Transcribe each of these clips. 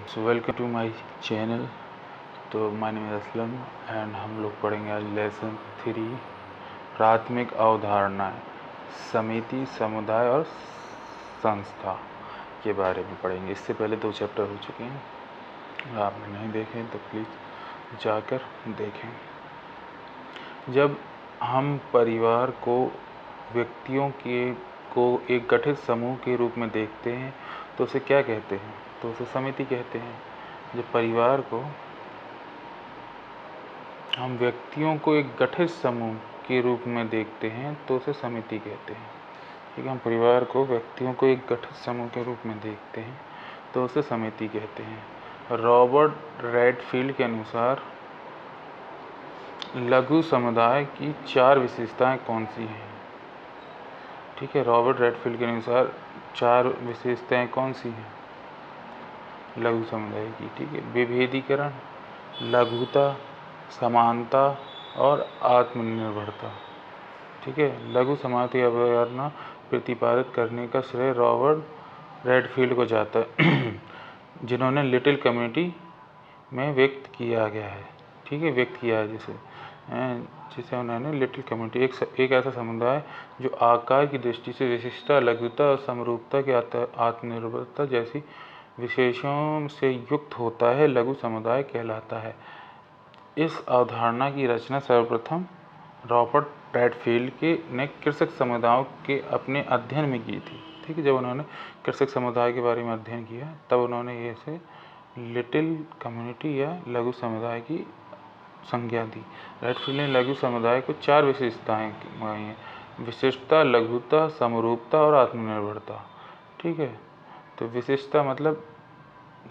So welcome to my channel. तो my name is Aslam and हम लोग पढ़ेंगे आज लेसन 3 प्राथमिक अवधारणाएं समिति, समुदाय और संस्था के बारे में पढ़ेंगे। इससे पहले 2 चैप्टर हो चुके हैं, अगर आपने नहीं देखे तो प्लीज़ जाकर देखें। जब हम परिवार को व्यक्तियों को एक गठित समूह के रूप में देखते हैं तो उसे क्या कहते हैं? तो उसे समिति कहते हैं। जब परिवार को हम व्यक्तियों को एक गठित समूह के रूप में देखते हैं तो उसे समिति कहते हैं। ठीक है, हम परिवार को व्यक्तियों को एक गठित समूह के रूप में देखते हैं तो उसे समिति कहते हैं। रॉबर्ट रेडफील्ड के अनुसार लघु समुदाय की 4 विशेषताएं कौन सी हैं? ठीक है, रॉबर्ट रेडफील्ड के अनुसार 4 विशेषताएं कौन सी हैं लघु समुदाय की? ठीक है, विभेदीकरण, लघुता, समानता और आत्मनिर्भरता। ठीक है, लघु समुदाय की अवधारणा प्रतिपादित करने का श्रेय रॉबर्ट रेडफील्ड को जाता है जिन्होंने लिटिल कम्युनिटी में व्यक्त किया गया है। ठीक है, व्यक्त किया है जिसे उन्होंने लिटिल कम्युनिटी, एक ऐसा समुदाय जो आकार की दृष्टि से विशिष्टता, लघुता और समरूपता की आत्मनिर्भरता जैसी विशेषों से युक्त होता है, लघु समुदाय कहलाता है। इस अवधारणा की रचना सर्वप्रथम रॉबर्ट रेडफील्ड ने कृषक समुदायों के अपने अध्ययन में की थी। ठीक है, जब उन्होंने कृषक समुदाय के बारे में अध्ययन किया तब उन्होंने इसे लिटिल कम्युनिटी या लघु समुदाय की संज्ञा दी। रेडफील्ड ने लघु समुदाय को 4 विशेषताएं बनाई हैं: विशिष्टता, लघुता, समरूपता और आत्मनिर्भरता। ठीक है, तो विशिष्टता मतलब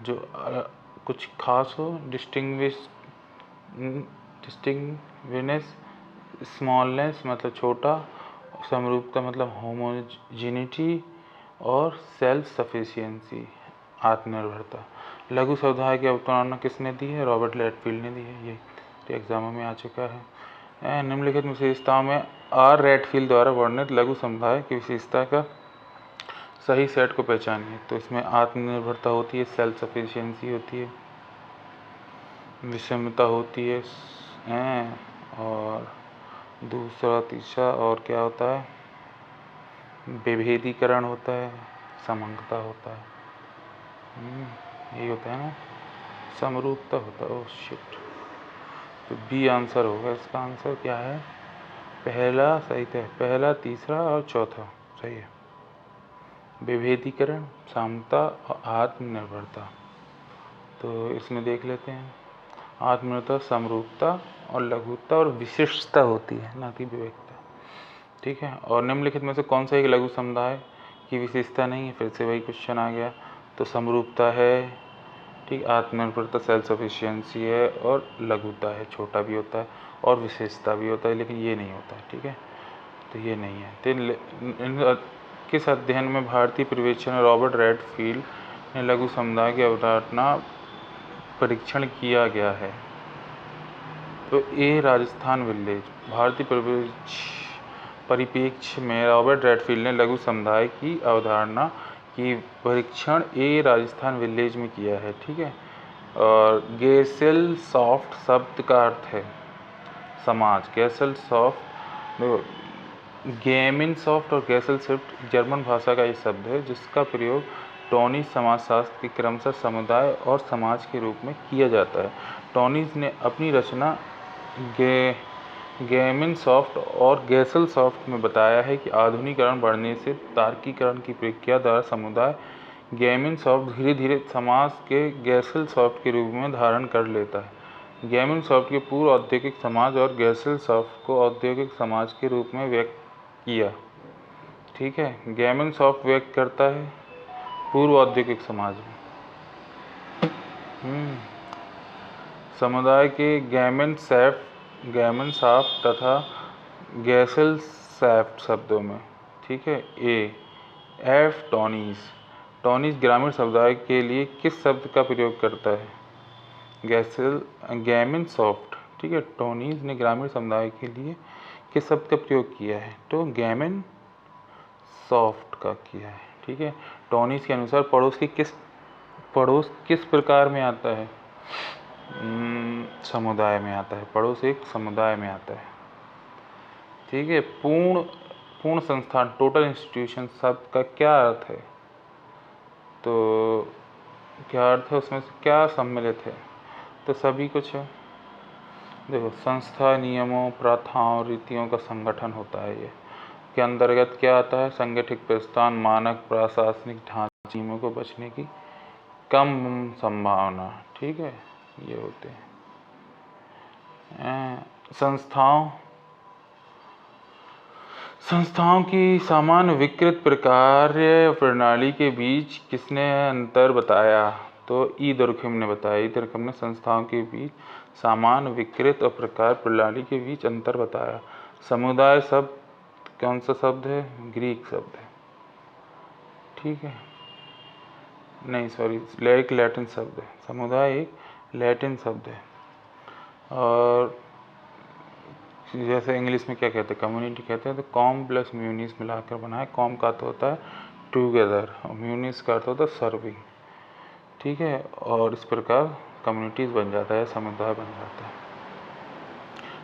जो कुछ खास हो, डिस्टिंग्विशनेस, स्मॉलनेस मतलब छोटा, समरूपता मतलब होमोजेनिटी और सेल्फ सफिशिएंसी, आत्मनिर्भरता। लघु समुदाय की अवधारणा किसने दी है? रॉबर्ट रेडफील्ड ने दी है। ये एग्जामों में आ चुका है। निम्नलिखित विशेषताओं में आर रेडफील्ड द्वारा वर्णित लघु समुदाय की विशेषता का सही सेट को पहचानिए। तो इसमें आत्मनिर्भरता होती है, सेल्फ सफिशिएंसी होती है, विषमता होती है, और दूसरा तीसरा और क्या होता है? विभेदीकरण होता है, समंगता होता है, यही होता है ना, समरूपता होता है। ओह शिट, तो बी आंसर होगा। इसका आंसर क्या है? पहला सही है, पहला, तीसरा और चौथा सही है। विभेदीकरण, समता और आत्मनिर्भरता। तो इसमें देख लेते हैं। आत्मनिर्भरता, समरूपता और लघुता और विशिष्टता होती है, ना कि विवेकता। ठीक है, और निम्नलिखित में से कौन सा एक लघु समुदाय की विशेषता नहीं है? फिर से वही क्वेश्चन आ गया। तो समरूपता है, ठीक, आत्मनिर्भरता सेल्फ सफिशिएंसी है, और लघुता है, छोटा भी होता है, और विशेषता भी होता है, लेकिन ये नहीं होता है। ठीक है, तो ये नहीं है। तो किस अध्ययन में भारतीय पर्यवेक्षण रॉबर्ट रेडफील्ड ने लघु समुदाय की अवधारणा परीक्षण किया गया है? तो ए राजस्थान विलेज। भारतीय परिप्रेक्ष्य में रॉबर्ट रेडफील्ड ने लघु समुदाय की अवधारणा की परीक्षण ए राजस्थान विलेज में किया है। ठीक है, और गेसेल सॉफ्ट शब्द का अर्थ है समाज। गेसेल सॉफ्ट, गेमिन सॉफ्ट और गेसेल शिफ्ट जर्मन भाषा का एक शब्द है जिसका प्रयोग टॉनिस समाजशास्त्र के क्रमशः समुदाय और समाज के रूप में किया जाता है। टॉनिस ने अपनी रचना गेमिन सॉफ्ट और गेसेल सॉफ्ट में बताया है कि आधुनिकीकरण बढ़ने से तार्किकरण की प्रक्रिया द्वारा समुदाय गेमिन सॉफ्ट धीरे धीरे समाज के गेसेल सॉफ्ट के रूप में धारण कर लेता है। गेमिन सॉफ्ट के पूर्व औद्योगिक समाज और गेसेल सॉफ्ट को औद्योगिक समाज के रूप में व्यक्त किया। ठीक है, गेमिन सॉफ्ट व्यक्त करता है पूर्व औद्योगिक समाज में। समुदाय के गेमिन सॉफ्ट तथा गेसेल सॉफ्ट शब्दों में। ठीक है, एफ टॉनिस ग्रामीण समुदाय के लिए किस शब्द का प्रयोग करता है? गेमिन सॉफ्ट। ठीक है, टॉनिस ने ग्रामीण समुदाय के लिए किस शब्द का प्रयोग किया है? तो गेमिन सॉफ्ट का किया है। ठीक है, टॉनिस के अनुसार पड़ोस की किस पड़ोस किस प्रकार में आता है? समुदाय में आता है। पड़ोस एक समुदाय में आता है। ठीक है। पूर्ण संस्थान, टोटल इंस्टीट्यूशन शब्द का क्या अर्थ है? तो क्या अर्थ है, उसमें से क्या सम्मिलित है? तो सभी कुछ है। देखो, संस्था नियमों, प्रथाओं, रीतियों का संगठन होता है। ये के अंतर्गत क्या आता है? संगठित प्रस्थान, मानक, प्रशासनिक ढांचे, नियमों को बचने की कम संभावना। ठीक है, ये होते हैं। संस्थाओं की सामान्य विकृत प्रकार्य प्रणाली के बीच किसने अंतर बताया? तो ई दुर्खिम ने बताया। ई दुर्खिम ने संस्थाओं के बीच सामान्य विकृत और प्रकार प्रणाली के बीच अंतर बताया। समुदाय शब्द कौन सा शब्द है? ग्रीक शब्द है। ठीक है, नहीं सॉरी, एक लैटिन शब्द है। समुदाय एक लैटिन शब्द है। और जैसे इंग्लिश में क्या कहते हैं? कम्युनिटी कहते हैं। तो कॉम प्लस म्यूनिस मिलाकर बना है। कॉम का अर्थ होता है टुगेदर और म्यूनिस का अर्थ होता है सर्विंग। ठीक है, और इस प्रकार कम्युनिटीज़ बन जाता है, समुदाय बन जाता है।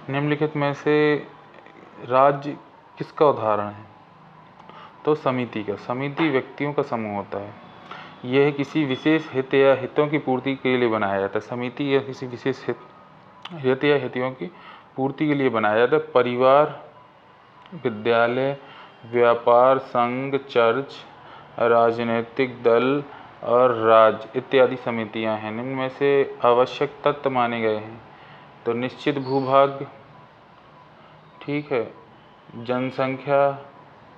निम्नलिखित में से राज्य किसका उदाहरण है? तो समिति का। समिति व्यक्तियों का समूह होता है। यह किसी विशेष हित या हितों की पूर्ति के लिए बनाया जाता है। समिति या किसी विशेष हित या हितों की पूर्ति के लिए बनाया जाता है। परिवार, विद्यालय, व्यापार संघ, चर्च, राजनीतिक दल और राज्य इत्यादि समितियां हैं। निम्न में से आवश्यक तत्व माने गए हैं। तो निश्चित भूभाग, ठीक है, जनसंख्या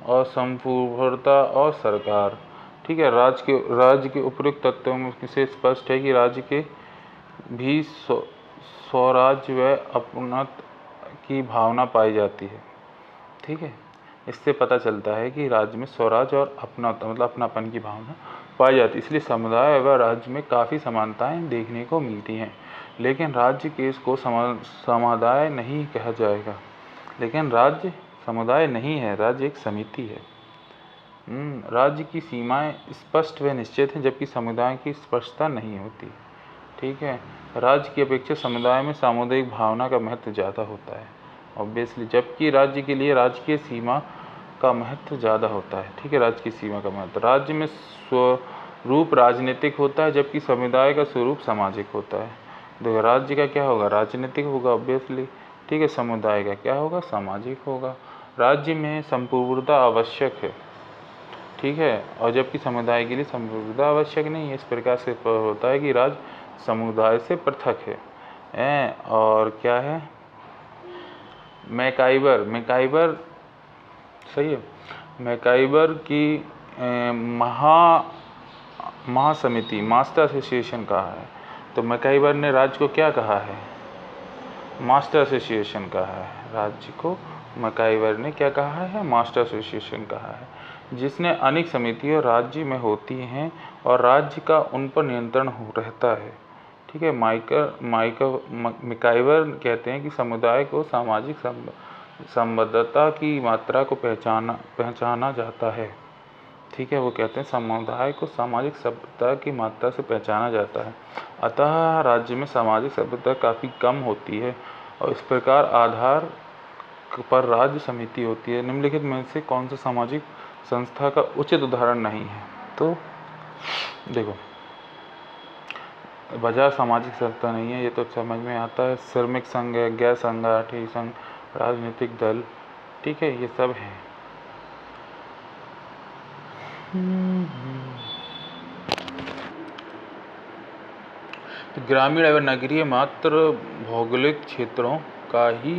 और संपूर्णता और सरकार। ठीक है, राज्य के उपयुक्त तत्वों में से स्पष्ट है कि राज्य के भी स्वराज्य व अपनत्व की भावना पाई जाती है। ठीक है, इससे पता चलता है कि राज्य में स्वराज्य और अपनत्व मतलब अपनापन की भावना पाई जाती है। इसलिए समुदाय व राज्य में काफ़ी समानताएं देखने को मिलती हैं। लेकिन राज्य के इसको समुदाय नहीं कहा जाएगा। लेकिन राज्य समुदाय नहीं है, राज्य एक समिति है। राज्य की सीमाएं स्पष्ट व निश्चित हैं, जबकि समुदाय की स्पष्टता नहीं होती। ठीक है, राज्य की अपेक्षा समुदाय में सामुदायिक भावना का महत्व ज़्यादा होता है ऑब्वियसली, जबकि राज्य के लिए राजकीय सीमा का महत्व ज़्यादा होता है। ठीक है, राज्य की सीमा का महत्व। राज्य में स्वरूप राजनीतिक होता है, जबकि समुदाय का स्वरूप सामाजिक होता है। देखो, राज्य का क्या होगा? राजनीतिक होगा ऑब्वियसली। ठीक है, समुदाय का क्या होगा? सामाजिक होगा। राज्य में संपूर्णता आवश्यक है। ठीक है, और जबकि समुदाय के लिए संपूर्णता आवश्यक नहीं है। इस प्रकार से होता है कि राज्य समुदाय से पृथक है। और क्या है? मैकाइबर सही है। मैकाइबर की महासमिति, मास्टर एसोसिएशन कहा है। तो मैकाइबर ने राज्य को क्या कहा है? मास्टर एसोसिएशन कहा है। राज्य को मैकाइबर ने क्या कहा है? मास्टर एसोसिएशन कहा है, जिसने अनेक समितियां राज्य में होती हैं और राज्य का उन पर नियंत्रण रहता है। ठीक है, मैकाइवर कहते हैं कि समुदाय को सामाजिक संबद्धता की मात्रा को पहचाना जाता है। ठीक है, वो कहते हैं समुदाय को सामाजिक सभ्यता की मात्रा से पहचाना जाता है। अतः राज्य में सामाजिक सभ्यता काफ़ी कम होती है और इस प्रकार आधार पर राज्य समिति होती है। निम्नलिखित में से कौन सा सामाजिक संस्था का उचित उदाहरण नहीं है? तो देखो, वजह सामाजिक संस्था नहीं है, ये तो समझ में आता है। श्रमिक संघ है, गैर संगठित संघ, राजनीतिक दल। ठीक है, ये सब है। तो ग्रामीण एवं नगरीय मात्र भौगोलिक क्षेत्रों का ही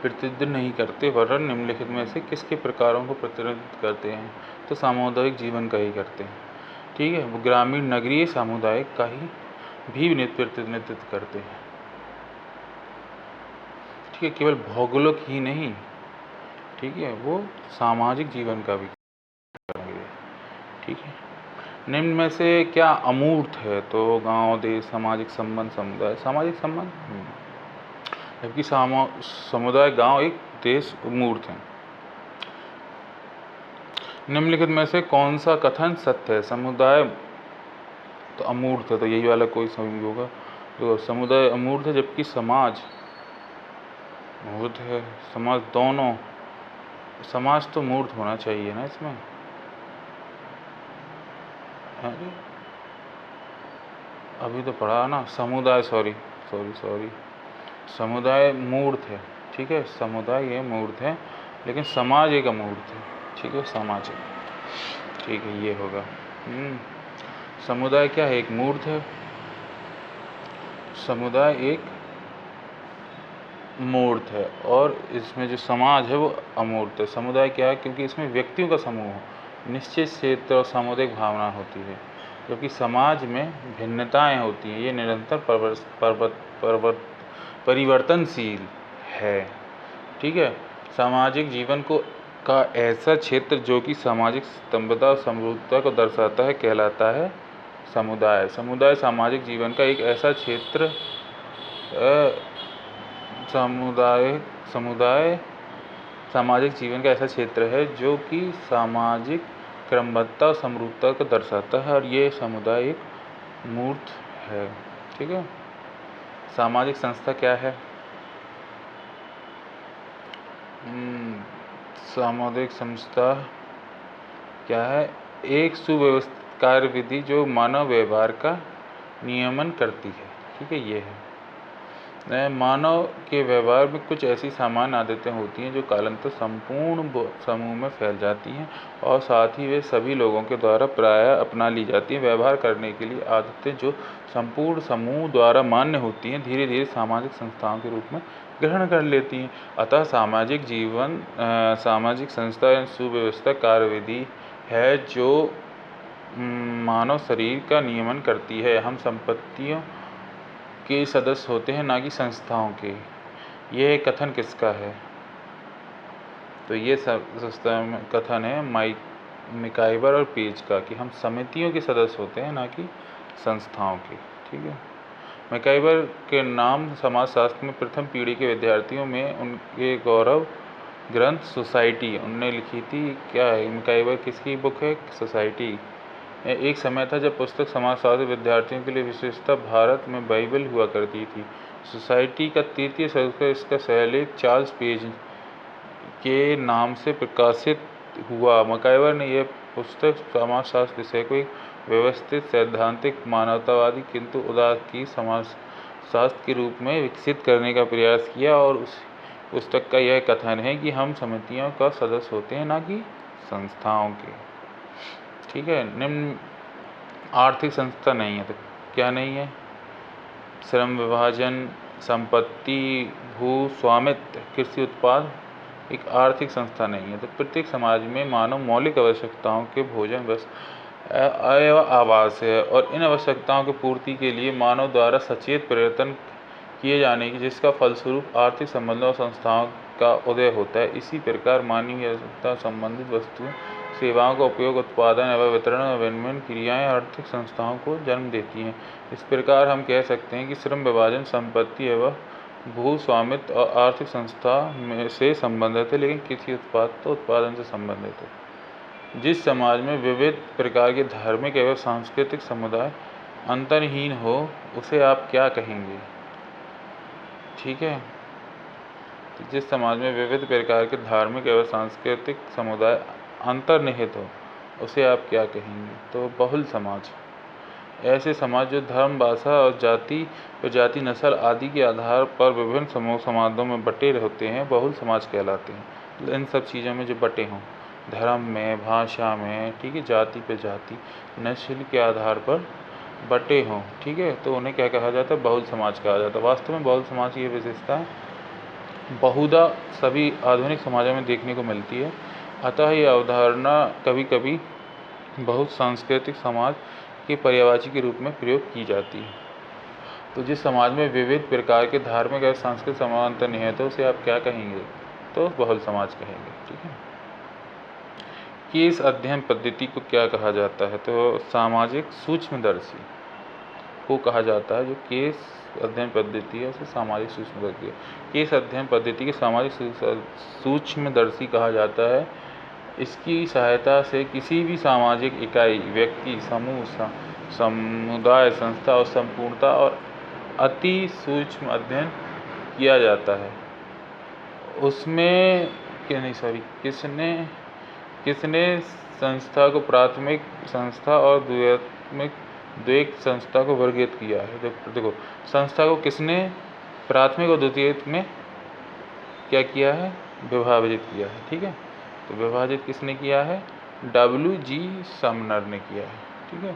प्रतिनिधित्व नहीं करते, वरन निम्नलिखित में से किसके प्रकारों को प्रतिनिधित्व करते हैं? तो सामुदायिक जीवन का ही करते हैं। ठीक है, वो ग्रामीण नगरीय सामुदायिक का ही भी प्रतिनिधित्व करते हैं। ठीक है, केवल भौगोलिक ही नहीं, ठीक है, वो सामाजिक जीवन का भी करेंगे। ठीक है, निम्न में से क्या अमूर्त है? तो गांव, देश, सामाजिक संबंध, समुदाय। सामाजिक संबंध, जबकि समुदाय, गांव, एक देश मूर्त है। निम्नलिखित में से कौन सा कथन सत्य है? समुदाय तो अमूर्त है, तो यही वाला कोई समझ होगा। तो समुदाय अमूर्त है जबकि समाज मूर्त है। समाज दोनों, समाज तो मूर्त होना चाहिए ना इसमें। अरे अभी तो पढ़ा ना समुदाय, सॉरी सॉरी सॉरी, समुदाय मूर्त है, ठीक है, समुदाय ये मूर्त है, लेकिन समाज एक अमूर्त है, ठीक है, सामाजिक, ठीक है, ये होगा। समुदाय क्या है, एक मूर्त है, समुदाय एक मूर्त है, और इसमें जो समाज है वो अमूर्त है। समुदाय क्या है, क्योंकि इसमें व्यक्तियों का समूह, निश्चित क्षेत्र और सामुदायिक भावना होती है, जबकि समाज में भिन्नताएं होती हैं, ये निरंतर परिवर्तनशील है, ठीक है। सामाजिक जीवन का ऐसा क्षेत्र जो कि सामाजिक स्तंभता और समरूपता को दर्शाता है कहलाता है समुदाय। समुदाय सामाजिक जीवन का एक ऐसा क्षेत्र समुदाय सामाजिक जीवन का ऐसा क्षेत्र है जो कि सामाजिक क्रमबद्धता और समरूपता को दर्शाता है, और ये समुदाय एक मूर्त है, ठीक है। सामाजिक संस्था क्या है? सामाजिक संस्था क्या है? एक सुव्यवस्थित कार्यविधि जो मानव व्यवहार का नियमन करती है, ठीक है, ये है। मानव के व्यवहार में कुछ ऐसी सामान्य आदतें होती हैं जो कालांतर संपूर्ण समूह में फैल जाती हैं, और साथ ही वे सभी लोगों के द्वारा प्रायः अपना ली जाती हैं। व्यवहार करने के लिए आदतें जो संपूर्ण समूह द्वारा मान्य होती हैं, धीरे धीरे सामाजिक संस्थाओं के रूप में ग्रहण कर लेती हैं। अतः सामाजिक जीवन सामाजिक संस्था सुव्यवस्था कार्यविधि है जो मानव शरीर का नियमन करती है। हम संपत्तियों के सदस्य होते हैं, ना कि संस्थाओं के। यह कथन किसका है? तो ये कथन है मैकाइवर और पेज का, कि हम समितियों के सदस्य होते हैं, ना कि संस्थाओं के, ठीक है। मैकाइवर के नाम समाजशास्त्र में प्रथम पीढ़ी के विद्यार्थियों में उनके गौरव ग्रंथ सोसाइटी उनने लिखी थी। क्या है मैकाइवर, किसकी बुक है? सोसाइटी। एक समय था जब पुस्तक समाजशास्त्र विद्यार्थियों के लिए विशेषतः भारत में बाइबल हुआ करती थी। सोसाइटी का तृतीय संस्करण इसका सहलेख चार्ल्स पेज के नाम से प्रकाशित हुआ। मैकाइवर ने यह पुस्तक समाजशास्त्र विषय को एक व्यवस्थित, सैद्धांतिक, मानवतावादी किंतु उदार की समाजशास्त्र के रूप में विकसित करने का प्रयास किया, और उस पुस्तक का यह कथन है कि हम समितियों का सदस्य होते हैं, ना कि संस्थाओं के, ठीक है। निम्न आर्थिक संस्था नहीं है, तो क्या नहीं है? श्रम विभाजन, संपत्ति, भू स्वामित्व, कृषि उत्पाद एक आर्थिक संस्था नहीं है। तो प्रत्येक समाज में मानव मौलिक आवश्यकताओं के भोजन, बस एवं आवास है, और इन आवश्यकताओं की पूर्ति के लिए मानव द्वारा सचेत प्रयत्न किए जाने की, जिसका फलस्वरूप आर्थिक संबंधों और संस्थाओं का उदय होता है। इसी प्रकार मानवीय आवश्यकता संबंधित वस्तुओं, सेवाओं का उपयोग, उत्पादन एवं वितरण और विनिमय क्रियाएं आर्थिक संस्थाओं को जन्म देती हैं। इस प्रकार हम कह सकते हैं कि श्रम विभाजन, संपत्ति एवं भू स्वामित्व और आर्थिक संस्था में से संबंधित है, लेकिन कृषि उत्पाद तो उत्पादन से संबंधित है। जिस समाज में विविध प्रकार के धार्मिक एवं सांस्कृतिक समुदाय अंतर्हीन हो, उसे आप क्या कहेंगे? ठीक है, तो जिस समाज में विविध प्रकार के धार्मिक एवं सांस्कृतिक समुदाय अंतर्निहित हो, उसे आप क्या कहेंगे? तो बहुल समाज। ऐसे समाज जो धर्म, भाषा और जाति, नस्ल आदि के आधार पर विभिन्न समूह समाजों में बटे होते हैं, बहुल समाज कहलाते हैं। इन सब चीज़ों में जो बटे हों, धर्म में, भाषा में, ठीक है, जाति पे जाति, नस्ल के आधार पर बटे हों, ठीक है, तो उन्हें क्या कहा जाता है? बहुल समाज कहा जाता है। वास्तव में बहुल समाज की ये विशेषता बहुधा सभी आधुनिक समाजों में देखने को मिलती है। अतः ये अवधारणा कभी कभी बहुत सांस्कृतिक समाज की पर्यायवाची के रूप में प्रयोग की जाती है। तो जिस समाज में विविध प्रकार के धार्मिक और सांस्कृतिक समाज अंतर्निहित है, उसे आप क्या कहेंगे? तो बहुल समाज कहेंगे, ठीक है। केस अध्ययन पद्धति को क्या कहा जाता है? तो सामाजिक सूक्ष्मदर्शी को कहा जाता है। जो केस अध्ययन पद्धति है उसे सामाजिक सूक्ष्मदर्शी है। केस अध्ययन पद्धति के सामाजिक सूक्ष्मदर्शी कहा जाता है। इसकी सहायता से किसी भी सामाजिक इकाई, व्यक्ति, समूह, समुदाय, संस्था और संपूर्णता और अति सूक्ष्म अध्ययन किया जाता है। उसमें किसने संस्था को प्राथमिक संस्था और द्वितीयक संस्था को वर्गीकृत किया है? देखो, संस्था को किसने प्राथमिक और द्वितीयक में क्या किया है? विभाजित किया है। ठीक है, तो विभाजित किसने किया है? W.G. समनर ने किया है। ठीक है,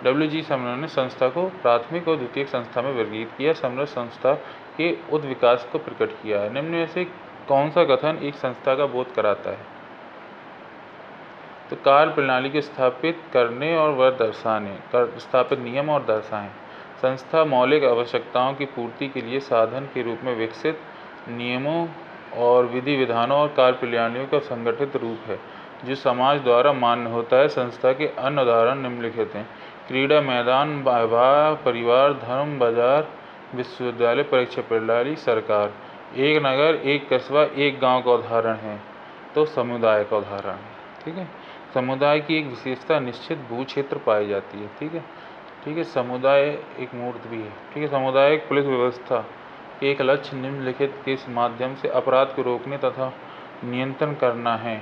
W.G. समनर ने संस्था को प्राथमिक और द्वितीयक संस्था में वर्गीकृत किया। समनर संस्था के उत्विकास को प्रकट किया है। निम्न में से कौन सा कथन एक संस्था का बोध कराता है? तो कार्य प्रणाली को स्थापित करने और वह दर्शाने, स्थापित नियम और दर्शाएं। संस्था मौलिक आवश्यकताओं की पूर्ति के लिए साधन के रूप में विकसित नियमों और विधि विधानों और कार्य प्रणालियों का संगठित रूप है जो समाज द्वारा मान्य होता है। संस्था के अन्य उदाहरण निम्नलिखित हैं: क्रीड़ा मैदान, विवाह, परिवार, धर्म, बाजार, विश्वविद्यालय, परीक्षा प्रणाली, सरकार। एक नगर, एक कस्बा, एक गांव का उदाहरण है तो समुदाय का उदाहरण है। ठीक है, समुदाय की एक विशेषता निश्चित भू क्षेत्र पाई जाती है। ठीक है, समुदाय एक मूर्त भी है। ठीक है, समुदाय एक पुलिस व्यवस्था एक लक्ष्य निम्नलिखित के माध्यम से अपराध को रोकने तथा नियंत्रण करना है।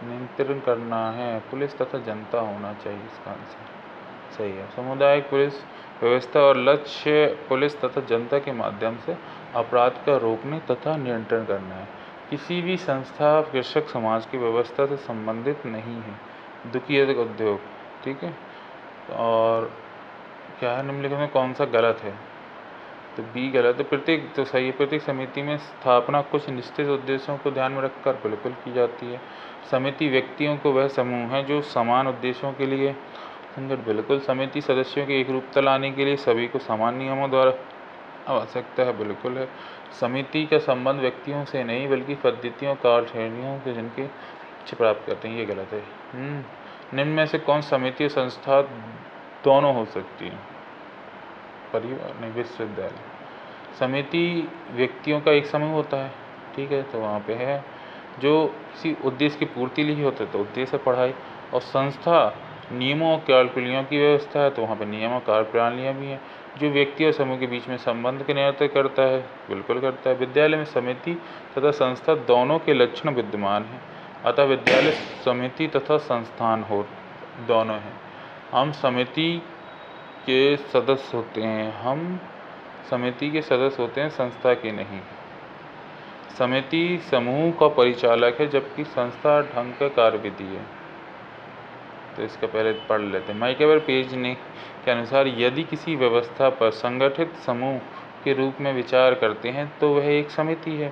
नियंत्रण करना है, पुलिस तथा जनता होना चाहिए इसका आंसर। सही है, समुदाय पुलिस व्यवस्था और लक्ष्य पुलिस तथा जनता के माध्यम से अपराध का रोकने तथा नियंत्रण करना है। किसी भी संस्था कृषक समाज की व्यवस्था से संबंधित नहीं है। दुखी उद्योग। ठीक है, और क्या है निम्नलिखित में कौन सा गलत है? तो बी गलत है। प्रत्येक तो सही है। प्रत्येक समिति में स्थापना कुछ निश्चित उद्देश्यों को ध्यान में रखकर बिल्कुल की जाती है। समिति व्यक्तियों को वह समूह है जो समान उद्देश्यों के लिए संगठित। बिल्कुल। समिति सदस्यों की एकरूपता लाने के लिए सभी को समान नियमों द्वारा आवश्यकता है। बिल्कुल है। समिति का संबंध व्यक्तियों से नहीं बल्कि पद्धतियों, कार्य श्रेणियों से जिनके लक्ष्य प्राप्त करते हैं, ये गलत है। निम्न में से कौन समिति और संस्था दोनों हो सकती है? परिवार नहीं, विश्वविद्यालय। समिति व्यक्तियों का एक समूह होता है। ठीक है, तो वहाँ पे है जो किसी उद्देश्य की पूर्ति लिए होते तो उद्देश्य पढ़ाई। और संस्था नियमों और कार्य प्रणालियों की व्यवस्था है तो वहाँ पे नियम और कार्य प्रणालियाँ भी हैं जो व्यक्ति और समूह के बीच में संबंध के नियंत्रित करता है। बिल्कुल करता है। विद्यालय में समिति तथा संस्था दोनों के लक्षण विद्यमान हैं, अतः विद्यालय समिति तथा संस्थान हो दोनों हैं। हम समिति के सदस्य होते हैं, हम समिति के सदस्य होते हैं, संस्था के नहीं। समिति समूह का परिचालक है जबकि संस्था ढंग का कार्यविधि है। तो इसका पहले पढ़ लेते हैं। माइकेल पेज ने के अनुसार यदि किसी व्यवस्था पर संगठित समूह के रूप में विचार करते हैं तो वह एक समिति है।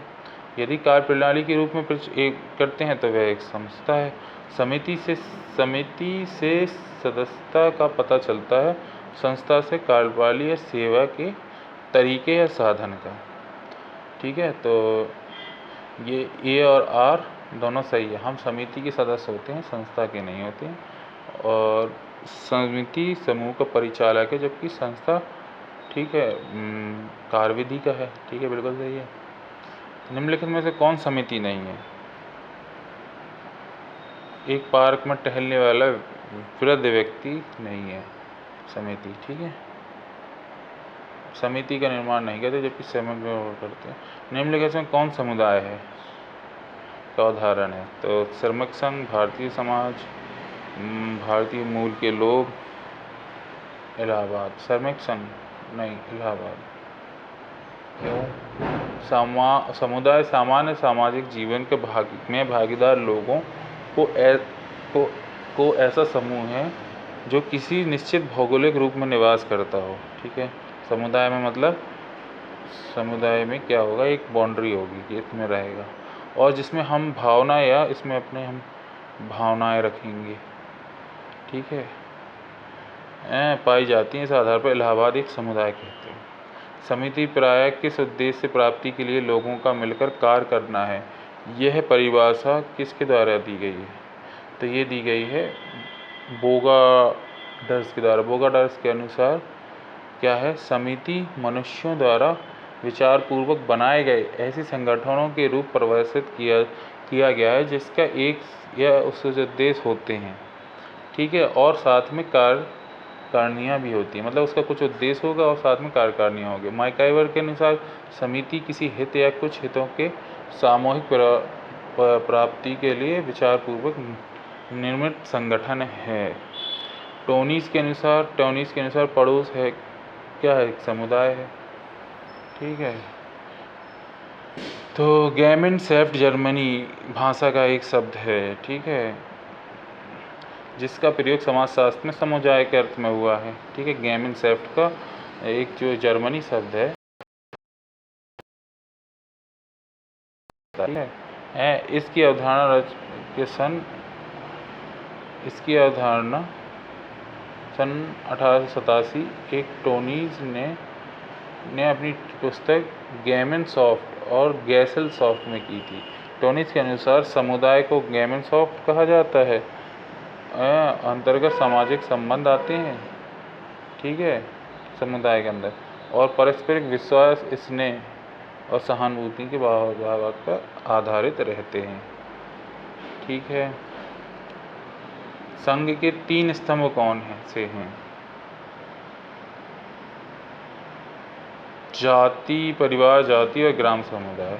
यदि कार्य प्रणाली के रूप में करते हैं तो वह एक संस्था है। समिति से सदस्यता का पता चलता है, संस्था से कार्यप्रणाली या सेवा के तरीके या साधन का। ठीक है, तो ये ए और आर दोनों सही है। हम समिति के सदस्य होते हैं, संस्था के नहीं होते हैं। और समिति समूह का परिचालक है जबकि संस्था ठीक है कार्यविधि का है। ठीक है, बिल्कुल सही है। निम्नलिखित में से कौन समिति नहीं है? एक पार्क में टहलने वाला वृद्ध व्यक्ति नहीं है समिति। ठीक है, समिति का निर्माण नहीं करते जबकि समिति में करते हैं। निम्नलिखित में कौन समुदाय है का उदाहरण है? तो श्रमिक संघ, भारतीय समाज, भारतीय मूल के लोग, इलाहाबाद। श्रमिक संघ नहीं, इलाहाबाद। समुदाय सामान्य सामाजिक जीवन के भागीदार लोगों को ऐसा समूह है जो किसी निश्चित भौगोलिक रूप में निवास करता हो। ठीक है, समुदाय में मतलब समुदाय में क्या होगा, एक बाउंड्री होगी कि इसमें रहेगा और जिसमें हम भावना या इसमें अपने हम भावनाएं रखेंगे। ठीक है, पाई जाती हैं। इस आधार पर इलाहाबाद एक समुदाय कहते हैं। समिति प्रायः किस उद्देश्य प्राप्ति के लिए लोगों का मिलकर कार्य करना है, यह परिभाषा किसके द्वारा दी गई है? तो ये दी गई है बोगाडर्स के द्वारा। बोगाडर्स के अनुसार क्या है, समिति मनुष्यों द्वारा विचारपूर्वक बनाए गए ऐसे संगठनों के रूप परिभाषित किया गया है जिसका एक या उससे जो उद्देश्य होते हैं, ठीक है, और साथ में कार्यकारिणियाँ भी होती हैं। मतलब उसका कुछ उद्देश्य होगा और साथ में कार्यकारिणियाँ होगी। मैकाइवर के अनुसार समिति किसी हित या कुछ हितों के सामूहिक प्राप्ति के लिए विचारपूर्वक निर्मित संगठन है। टोनीस के अनुसार पड़ोस है क्या है, एक समुदाय है, ठीक है। तो गेमेनशेफ्ट जर्मनी भाषा का एक शब्द है, ठीक है, जिसका प्रयोग समाजशास्त्र में समुदाय के अर्थ में हुआ है, ठीक है। गेमेनशेफ्ट का एक जो जर्मनी शब्द है, ठीक है। इसकी अवधारणा सन 1887 एक टोनीज ने अपनी पुस्तक गेमेनशॉफ्ट और गैसेलशॉफ्ट में की थी। टोनीज के अनुसार समुदाय को गेमेनशॉफ्ट कहा जाता है, अंतर्गत सामाजिक संबंध आते हैं, ठीक है, समुदाय के अंदर, और पारस्परिक विश्वास, स्नेह और सहानुभूति के भाव पर आधारित रहते हैं, ठीक है। संघ के 3 स्तंभ कौन से हैं? जाति, परिवार, जाति और ग्राम समुदाय।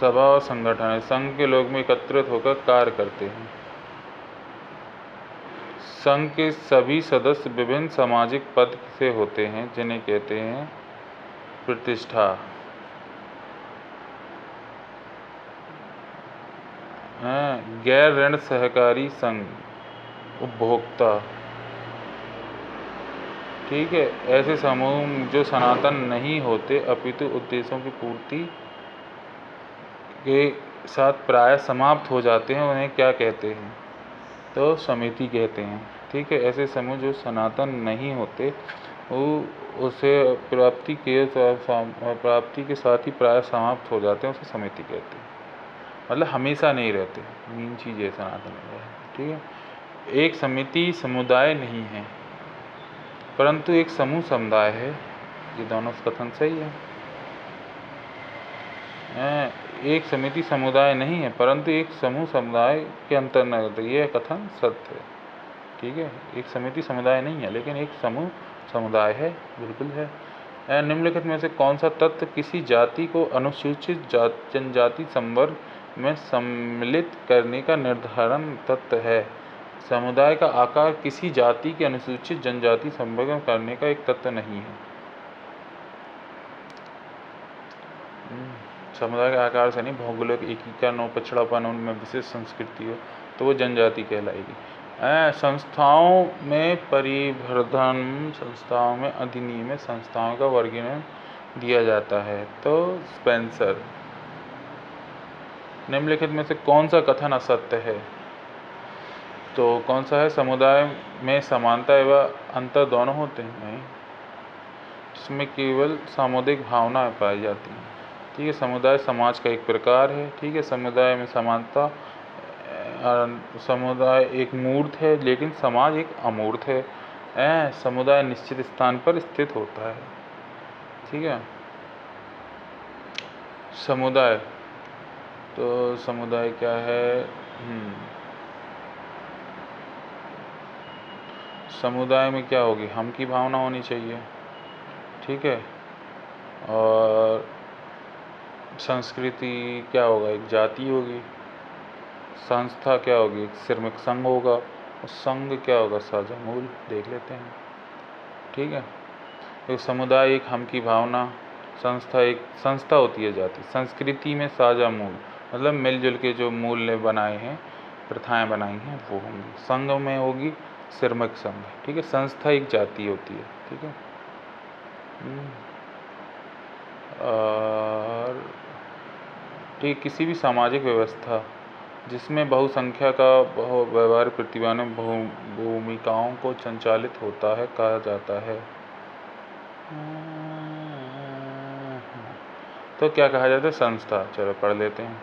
सभा और संगठन है। संघ के लोग में एकत्रित होकर कार्य करते हैं। संघ के सभी सदस्य विभिन्न सामाजिक पद से होते हैं जिन्हें कहते हैं प्रतिष्ठा। गैर ऋण सहकारी संघ, उपभोक्ता, ठीक है। ऐसे समूह जो सनातन नहीं होते अपितु उद्देश्यों की पूर्ति के साथ प्राय समाप्त हो जाते हैं, उन्हें क्या कहते हैं? तो समिति कहते हैं, ठीक है। ऐसे समूह जो सनातन नहीं होते वो उसे प्राप्ति के साथ ही प्राय समाप्त हो जाते हैं, उसे समिति कहते हैं। मतलब हमेशा नहीं रहते, मेन चीज़ है सनातन में, ठीक है। एक समिति समुदाय नहीं है परंतु एक समूह समुदाय है। ये दोनों कथन सही है। एक समिति समुदाय नहीं है परंतु एक समूह समुदाय के अंतर्गत, ये कथन सत्य है, ठीक है। एक समिति समुदाय नहीं है लेकिन एक समूह समुदाय है, बिल्कुल है। निम्नलिखित में से कौन सा तत्व किसी जाति को अनुसूचित जनजाति संवर्ग में सम्मिलित करने का निर्धारण तत्व है? समुदाय का आकार किसी जाति के अनुसूचित जनजाति संवर्ग में करने का एक तत्व नहीं है। समुदाय के आकार से नहीं, भौगोलिक एकीकरण और पिछड़ापन, उनमें विशेष संस्कृति हो तो वो जनजाति कहलाएगी। संस्थाओं में परिवर्धन, संस्थाओं में अधिनियम, संस्थाओं का वर्गीकरण दिया जाता है। तो स्पेंसर। निम्नलिखित में से कौन सा कथन असत्य है? तो कौन सा है? समुदाय में समानता एवं अंतर दोनों होते हैं, नहीं, इसमें केवल सामुदायिक भावना पाई जाती है, ठीक है। समुदाय समाज का एक प्रकार है, ठीक है। समुदाय में समानता, समुदाय एक मूर्त है लेकिन समाज एक अमूर्त है। समुदाय निश्चित स्थान पर स्थित होता है, ठीक है। समुदाय, तो समुदाय क्या है? समुदाय में क्या होगी? हम की भावना होनी चाहिए, ठीक है। और संस्कृति क्या होगा? एक जाति होगी। संस्था क्या होगी? एक श्रमिक संघ होगा। और संघ क्या होगा? साझा मूल। देख लेते हैं, ठीक है। एक समुदाय एक हम की भावना, संस्था एक संस्था होती है जाति। संस्कृति में साझा मूल, मतलब मिलजुल के जो मूल्य बनाए हैं, प्रथाएं बनाई हैं वो होंगी। संघ में होगी श्रमिक संघ, ठीक है। संस्था एक जाति होती है, ठीक है। और ठीक, किसी भी सामाजिक व्यवस्था जिसमें बहुसंख्या का व्यवहार प्रतिभा में भूमिकाओं को संचालित होता है कहा जाता है। तो क्या कहा जाता है? संस्था। चलो पढ़ लेते हैं।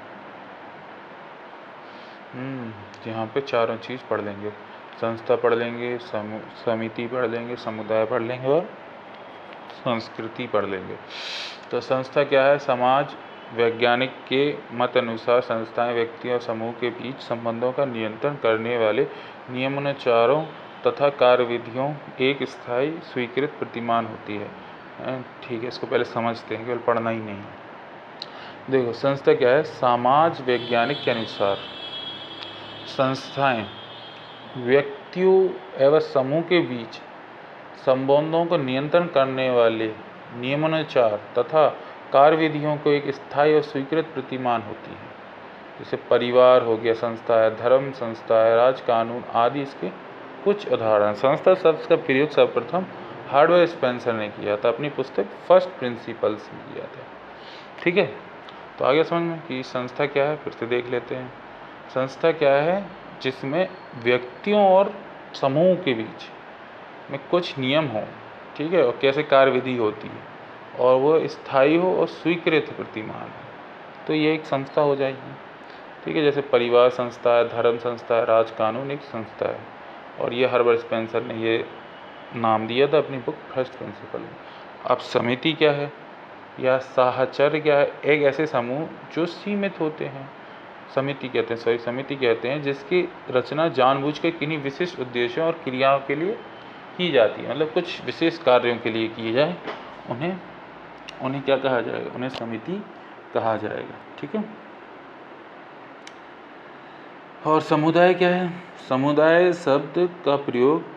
यहाँ पे चारों चीज़ पढ़ लेंगे, संस्था पढ़ लेंगे, समिति पढ़ लेंगे, समुदाय पढ़ लेंगे और संस्कृति पढ़ लेंगे। तो संस्था क्या है? समाज वैज्ञानिक के मत अनुसार संस्थाएं व्यक्ति और समूह के बीच संबंधों का नियंत्रण करने वाले नियमानुसारों तथा कार्यविधियों एक स्थायी स्वीकृत प्रतिमान होती है। ठीक है, इसको पहले समझते हैं, केवल पढ़ना ही नहीं है। देखो, संस्था क्या है? समाज वैज्ञानिक के अनुसार संस्थाएं व्यक्तियों एवं समूह के बीच संबंधों को नियंत्रण करने वाले नियमानुसार तथा कार्यविधियों को एक स्थायी और स्वीकृत प्रतिमान होती है। जैसे परिवार हो गया, संस्था है, धर्म संस्था है, राज कानून आदि इसके कुछ उदाहरण। संस्था शब्द का प्रयोग सर्वप्रथम हार्वर्ड स्पेंसर ने किया था, अपनी पुस्तक फर्स्ट प्रिंसिपल्स में किया था। ठीक है, तो आगे समझ में कि संस्था क्या है, फिर से देख लेते हैं। संस्था क्या है? जिसमें व्यक्तियों और समूह के बीच में कुछ नियम हो, ठीक है, और कैसे कार्यविधि होती है, और वो स्थायी हो और स्वीकृत प्रतिमान हो, तो ये एक संस्था हो जाएगी। ठीक है, जैसे परिवार संस्था है, धर्म संस्था है, राज कानून एक संस्था है, और ये हार्वर्ड स्पेंसर ने ये नाम दिया था अपनी बुक फर्स्ट प्रिंसिपल में। अब समिति क्या है या साहचर्य क्या है? एक ऐसे समूह जो सीमित होते हैं, समिति कहते हैं जिसकी रचना जानबूझ के किन्हीं विशिष्ट उद्देश्यों और क्रियाओं के लिए की जाती है। मतलब कुछ विशेष कार्यों के लिए की जाए, उन्हें क्या कहा जाएगा? उन्हें समिति कहा जाएगा। ठीक है, और समुदाय क्या है? समुदाय शब्द का प्रयोग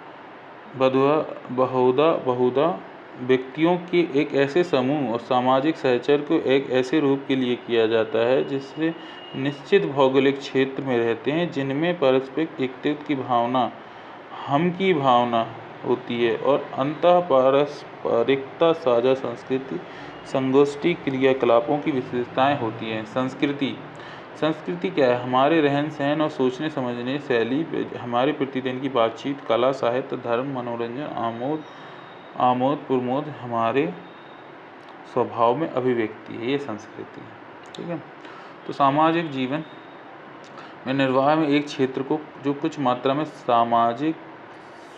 बहुधा व्यक्तियों के एक ऐसे समूह और सामाजिक सहचर्य को एक ऐसे रूप के लिए किया जाता है जिससे निश्चित भौगोलिक क्षेत्र में रहते हैं, जिनमें पारस्परिक एकत्व की भावना, हम की भावना होती है और अंतः पारस्परिकता, साझा संस्कृति, संगोष्ठी क्रियाकलापों की विशेषताएं होती हैं। संस्कृति क्या है? हमारे रहन सहन और सोचने समझने शैली, हमारे प्रतिदिन की बातचीत, कला, साहित्य, धर्म, मनोरंजन, आमोद प्रमोद, हमारे स्वभाव में अभिव्यक्ति है, ये संस्कृति है। ठीक है, तो सामाजिक जीवन में निर्वाह में एक क्षेत्र को जो कुछ मात्रा में सामाजिक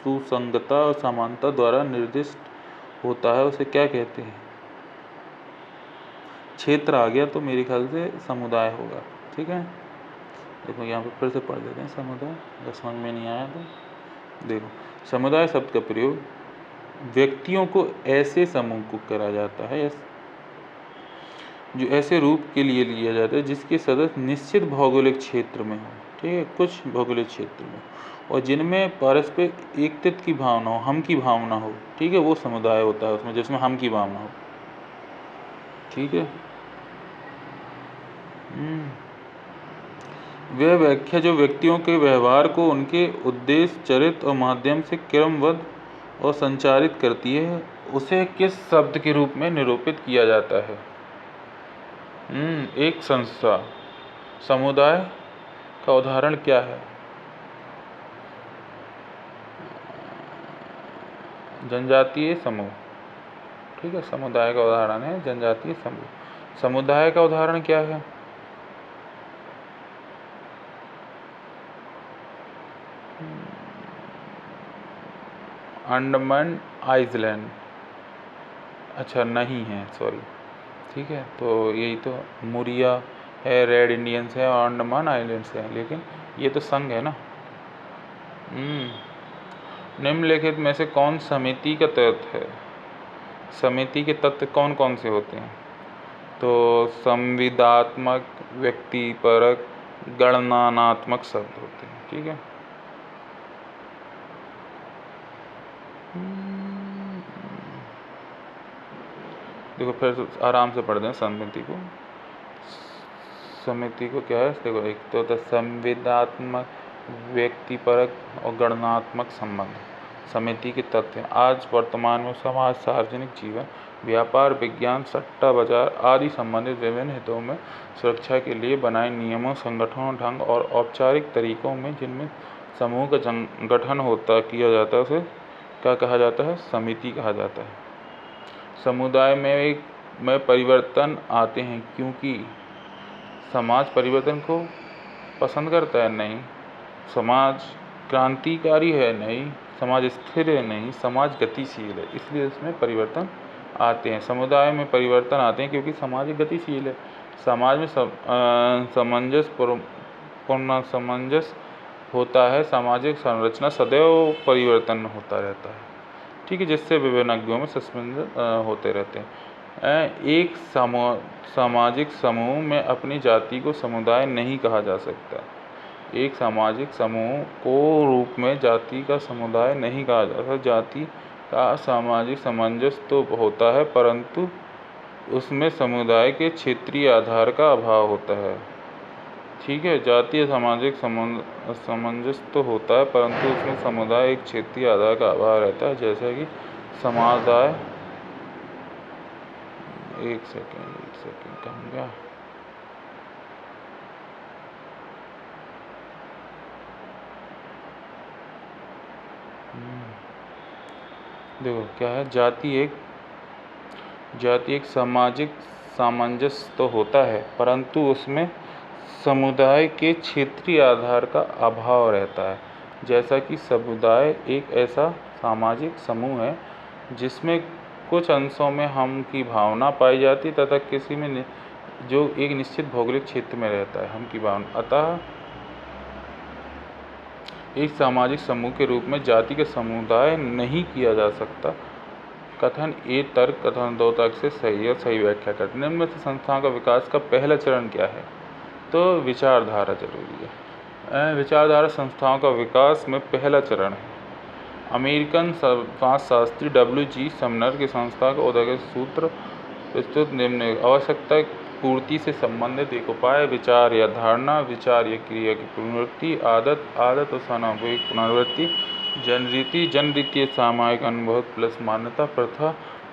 सुसंगता और समानता द्वारा निर्दिष्ट होता है, उसे क्या कहते हैं? क्षेत्र आ गया तो मेरे ख्याल से समुदाय होगा। ठीक है, देखो यहाँ पर फिर से पढ़ देते हैं समुदाय, अगर समझ में नहीं आया तो देखो। समुदाय शब्द का प्रयोग व्यक्तियों को ऐसे समूह को करा जाता है जो ऐसे रूप के लिए लिया जाता है जिसके सदस्य निश्चित भौगोलिक क्षेत्र में हो, ठीक है, कुछ भौगोलिक क्षेत्र में, और जिनमें पारस्परिक एकत्व की भावना हो, हम की भावना हो। ठीक है, वो समुदाय होता है उसमें, जिसमें हम की भावना हो। ठीक है, वह व्याख्या जो व्यक्तियों के व्यवहार को उनके उद्देश्य, चरित्र और माध्यम से क्रमबद्ध और संचारित करती है, उसे किस शब्द के रूप में निरूपित किया जाता है? एक संस्था। समुदाय का उदाहरण क्या है? जनजातीय समूह। ठीक है, समुदाय का उदाहरण है जनजातीय समूह। समुदाय का उदाहरण क्या है? अंडमान आइलैंड। अच्छा, नहीं है, सॉरी। ठीक है, तो यही तो मुरिया है, रेड इंडियंस है और अंडमान आइलैंड्स है, लेकिन ये तो संघ है ना। निम्नलिखित में से कौन समिति का तत्व है? समिति के तत्व कौन कौन से होते हैं? तो संविदात्मक, व्यक्तिपरक, गणनात्मक शब्द होते हैं। ठीक है, देखो फिर आराम से पढ़ दें समिति को। समिति को क्या है? देखो, एक तो होता है संविदात्मक, व्यक्तिपरक और गणनात्मक संबंध। समिति के तथ्य आज वर्तमान में समाज, सार्वजनिक जीवन, व्यापार, विज्ञान, सट्टा बाजार आदि संबंधित विभिन्न हितों में सुरक्षा के लिए बनाए नियमों, संगठनों, ढंग और औपचारिक तरीकों में जिनमें समूह का गठन किया जाता है, उसे क्या कहा जाता है? समिति कहा जाता है। समुदाय में परिवर्तन आते हैं क्योंकि समाज परिवर्तन को पसंद करता है? नहीं। समाज क्रांतिकारी है? नहीं। समाज स्थिर है? नहीं। समाज गतिशील है, इसलिए इसमें परिवर्तन आते हैं। समुदाय में परिवर्तन आते हैं क्योंकि समाज एक गतिशील है। समाज में पूर्ण सामंजस्य होता है। सामाजिक संरचना सदैव परिवर्तन होता रहता है, ठीक है, जिससे विभिन्न अंगों में सस्पेंस होते रहते हैं। एक सामाजिक समूह में अपनी जाति को समुदाय नहीं कहा जा सकता। एक सामाजिक समूह को रूप में जाति का समुदाय नहीं कहा जा सकता। जाति का सामाजिक सामंजस्य तो होता है, परंतु उसमें समुदाय के क्षेत्रीय आधार का अभाव होता है, ठीक है। जातीय सामाजिक सामंजस्य तो होता है, परंतु उसमें समुदाय एक क्षेत्रीय आधार का अभाव रहता है, जैसा कि समुदाय एक सेकेंड कहूँगा। देखो क्या है, जाति एक सामाजिक सामंजस्य तो होता है, परंतु उसमें समुदाय के क्षेत्रीय आधार का अभाव रहता है। जैसा कि समुदाय एक ऐसा सामाजिक समूह है जिसमें कुछ अंशों में हम की भावना पाई जाती तथा किसी में जो एक निश्चित भौगोलिक क्षेत्र में रहता है हम की भावना। अतः एक सामाजिक समूह के रूप में जाति का समुदाय नहीं किया जा सकता। कथन ए तर्क कथन दो तर्क से सही है, सही व्याख्या करते हैं। निम्न में से संस्थाओं का विकास का पहला चरण क्या है? तो विचारधारा जरूरी है। विचारधारा संस्थाओं का विकास में पहला चरण है। अमेरिकन समाजशास्त्री W.G. समनर की संस्था का उदय सूत्र प्रस्तुत निम्न आवश्यकता पूर्ति से संबंधित एक उपाय। विचार या धारणा, विचार या क्रिया की पुनरावृत्ति, आदत और सामूहिक पुनरावृत्ति, जनरीति सामायिक अनुभव प्लस मान्यता,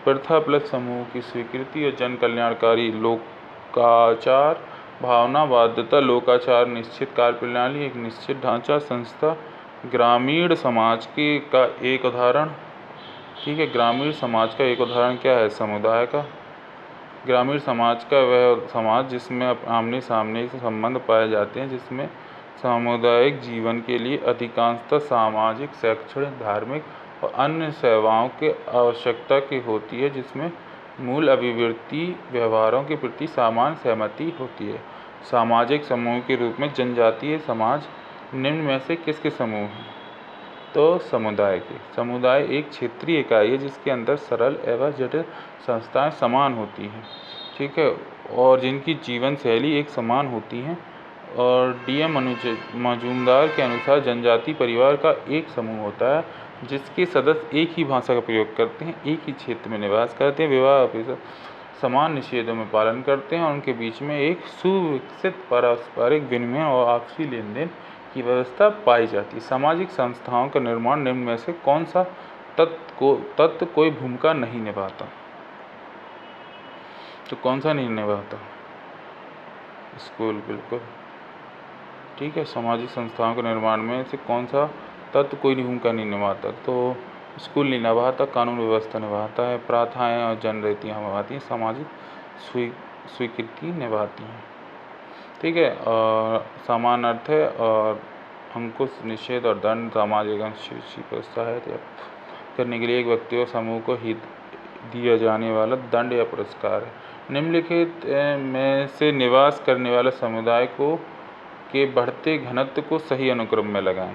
प्रथा प्लस समूह की स्वीकृति और जन कल्याणकारी लोकाचार, भावना, बाध्यता, लोकाचार, निश्चित कार्यप्रणाली, एक निश्चित ढांचा, संस्था। ग्रामीण समाज का एक उदाहरण, ठीक है। ग्रामीण समाज का एक उदाहरण क्या है? समुदाय का। ग्रामीण समाज का वह समाज जिसमें आमने सामने से संबंध पाए जाते हैं, जिसमें सामुदायिक जीवन के लिए अधिकांशतः सामाजिक, शैक्षणिक, धार्मिक और अन्य सेवाओं की आवश्यकता की होती है, जिसमें मूल अभिवृत्ति व्यवहारों के प्रति सामान्य सहमति होती है। सामाजिक समूह के रूप में जनजातीय समाज निम्न में से किसके समूह हैं? तो समुदाय के। समुदाय एक क्षेत्रीय इकाई है जिसके अंदर सरल एवं जटिल संस्थाएं समान होती हैं, ठीक है, और जिनकी जीवन शैली एक समान होती हैं। और DM मजूमदार के अनुसार जनजाति परिवार का एक समूह होता है जिसके सदस्य एक ही भाषा का प्रयोग करते हैं, एक ही क्षेत्र में निवास करते हैं, विवाह समान निषेधों में पालन करते हैं और उनके बीच में एक सुविकसित पारस्परिक विनिमय और आपसी लेन देन की व्यवस्था पाई जाती है। सामाजिक संस्थाओं का निर्माण निम्न में से कौन सा तत्व कोई भूमिका नहीं निभाता? तो कौन सा नहीं निभाता? स्कूल, बिल्कुल, ठीक है। सामाजिक संस्थाओं के निर्माण में से कौन सा तत्व कोई भूमिका नहीं निभाता? तो स्कूल नहीं निभाता, कानून व्यवस्था निभाता है, प्रथाएं और जनरीतियाँ निभाती हैं, सामाजिक स्वीकृति निभाती हैं, ठीक है। और समान अर्थ है। और अंकुश, निषेध और दंड सामाजिक अनुसूची को सहायता करने के लिए एक व्यक्ति और समूह को ही दिया जाने वाला दंड या पुरस्कार है। निम्नलिखित में से निवास करने वाले समुदाय को के बढ़ते घनत्व को सही अनुक्रम में लगाएं।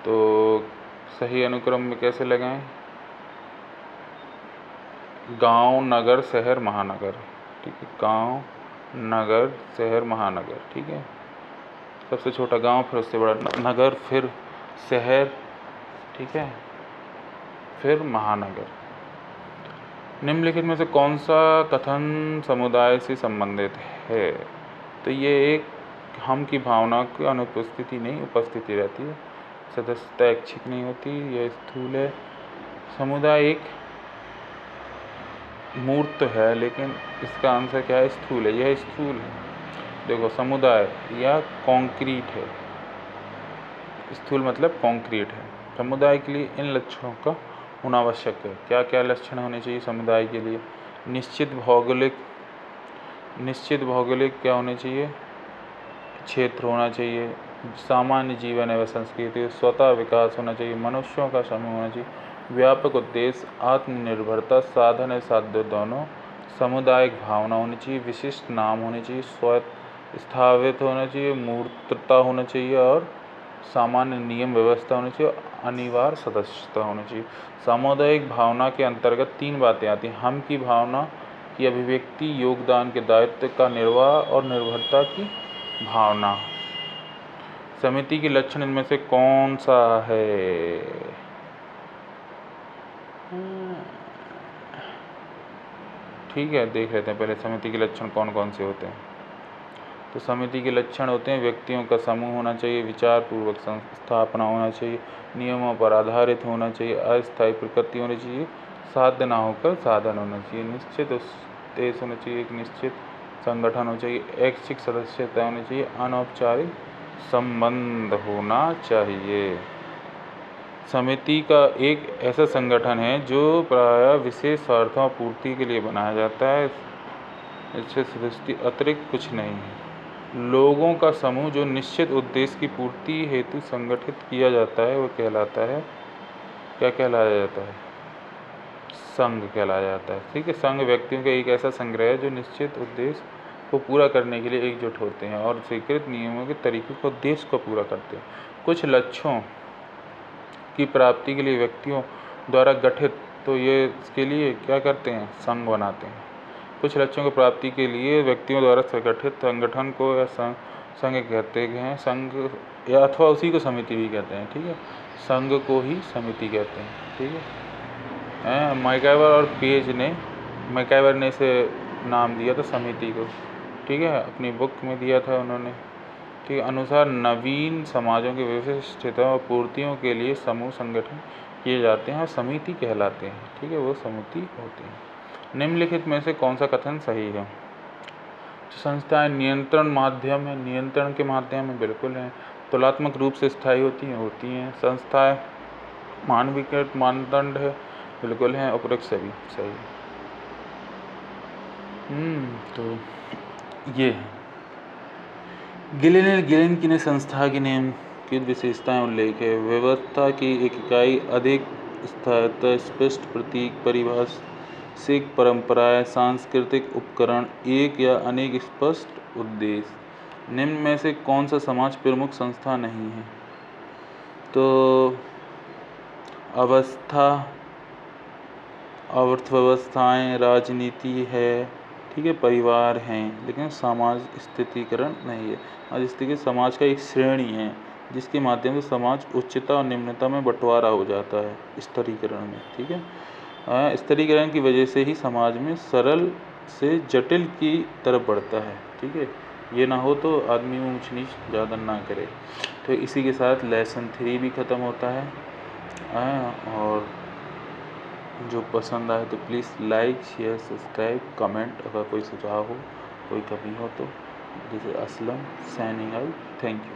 तो सही अनुक्रम में कैसे लगाएं? गांव, नगर, शहर, महानगर, ठीक है। गांव, नगर, शहर, महानगर, ठीक है। सबसे छोटा गांव, फिर उससे बड़ा नगर, फिर शहर, ठीक है, फिर महानगर। निम्नलिखित में से कौन सा कथन समुदाय से संबंधित है? तो ये एक हम की भावना की अनुपस्थिति नहीं, उपस्थिति रहती है। सदस्यता ऐच्छिक नहीं होती, यह स्थूल है। समुदाय एक मूर्त है, लेकिन इसका आंसर क्या है? स्थूल है। यह स्थूल है। देखो, समुदाय या कॉन्क्रीट है। स्थूल मतलब कॉन्क्रीट है। समुदाय के लिए इन लक्षणों का होना आवश्यक है। क्या क्या लक्षण होने चाहिए समुदाय के लिए? निश्चित भौगोलिक क्या होने चाहिए? क्षेत्र होना चाहिए। सामान्य जीवन एवं संस्कृति, स्वतः विकास होना चाहिए। मनुष्यों का समूह होना चाहिए। व्यापक उद्देश्य, आत्मनिर्भरता, साधन है साध्य दोनों, सामुदायिक भावना होनी चाहिए, विशिष्ट नाम होने चाहिए, स्वयं स्थापित होना चाहिए, मूर्तता होना चाहिए और सामान्य नियम व्यवस्था होनी चाहिए, अनिवार्य सदस्यता होनी चाहिए। सामुदायिक भावना के अंतर्गत 3 बातें आती हैं: हम की भावना की अभिव्यक्ति, योगदान के दायित्व का निर्वाह और निर्भरता की भावना। समिति के लक्षण इनमें से कौन सा है? ठीक है, देख लेते हैं पहले समिति के लक्षण कौन कौन से होते हैं। तो समिति के लक्षण होते हैं: व्यक्तियों का समूह होना चाहिए, विचार पूर्वक स्थापना होना चाहिए, नियमों पर आधारित होना चाहिए, अस्थायी प्रकृति होनी चाहिए, साध्य ना होकर साधन होना चाहिए, निश्चित उद्देश्य होना चाहिए, एक निश्चित संगठन होना चाहिए, ऐच्छिक सदस्यता होनी चाहिए, अनौपचारिक संबंध होना चाहिए। समिति का एक ऐसा संगठन है जो प्रायः विशेष स्वार्थों पूर्ति के लिए बनाया जाता है, इससे सदस्य अतिरिक्त कुछ नहीं है। लोगों का समूह जो निश्चित उद्देश्य की पूर्ति हेतु संगठित किया जाता है वो कहलाता है, क्या कहलाया जाता है? संघ कहलाया जाता है। ठीक है, संघ व्यक्तियों का एक ऐसा संग्रह है जो निश्चित उद्देश्य को पूरा करने के लिए एकजुट होते हैं और स्वीकृत नियमों के तरीकों को उद्देश्य को पूरा करते हैं। कुछ लक्ष्यों की प्राप्ति के लिए व्यक्तियों द्वारा गठित, तो ये इसके लिए क्या करते हैं? संघ बनाते हैं। कुछ लक्ष्यों की प्राप्ति के लिए व्यक्तियों द्वारा संगठित संगठन को या संघ कहते हैं, संघ या अथवा उसी को समिति भी कहते हैं। ठीक है, संघ को ही समिति कहते हैं। ठीक है, मैकाइवर और पेज ने मैकाइवर ने इसे नाम दिया था समिति को। ठीक है, अपनी बुक में दिया था उन्होंने। ठीक है, अनुसार नवीन समाजों की विशिष्टता और पूर्तियों के लिए समूह संगठन किए जाते हैं और समिति कहलाते हैं। ठीक है, वो समिति होती है। निम्नलिखित में से कौन सा कथन सही है? संस्थाएं नियंत्रण माध्यम है, नियंत्रण के माध्यम में बिल्कुल है। तुलनात्मक रूप से स्थायी होती हैं। संस्थाएं मानवीकृत मानदंड है, बिल्कुल हैं। उपरोक्त सभी सही है। तो ये है गिलेन की संस्था के नियम की विशेषताएं उल्लेख है। व्यवस्था की एक इकाई, अधिक स्थायित्व, स्पष्ट प्रतीक, पारिभाषिक परंपराएं, सांस्कृतिक उपकरण, एक या अनेक स्पष्ट उद्देश्य। निम्न में से कौन सा समाज प्रमुख संस्था नहीं है? तो अर्थव्यवस्थाएं, राजनीति है, ठीक है, परिवार हैं, लेकिन समाज स्थितिकरण नहीं है। आज स्थिति समाज का एक श्रेणी है जिसके माध्यम से समाज उच्चता और निम्नता में बंटवारा हो जाता है स्तरीकरण में। ठीक है, स्तरीकरण की वजह से ही समाज में सरल से जटिल की तरफ बढ़ता है। ठीक है, ये ना हो तो आदमी ऊंच नीच ज़्यादा ना करे। तो इसी के साथ लेसन 3 भी ख़त्म होता है। और जो पसंद आए तो please like, share, subscribe, comment. अगर कोई सुझाव हो, कोई कमी हो तो। This is Aslam signing out. Thank you.